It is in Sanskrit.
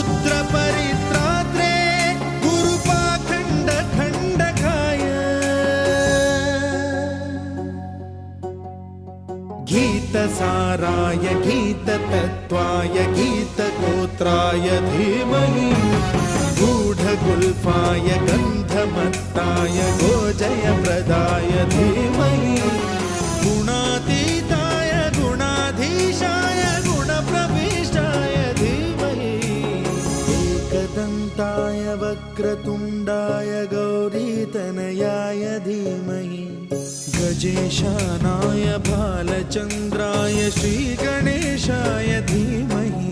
रुद्रपरित्रात्रे गुरुपाखण्डखण्डकाय गीतसाराय गीततत्त्वाय गीतगोत्राय धीमहि गूढगुल्फाय गन्धमत्ताय गोजयप्रदाय धीमहि गुणातीताय गुणाधीशाय गुणप्रविष्टाय धीमहि एकदन्ताय वक्रतुण्डाय गौरीतनयाय धीमहि गजेशानाय भालचन्द्राय श्रीगणेशाय धीमहि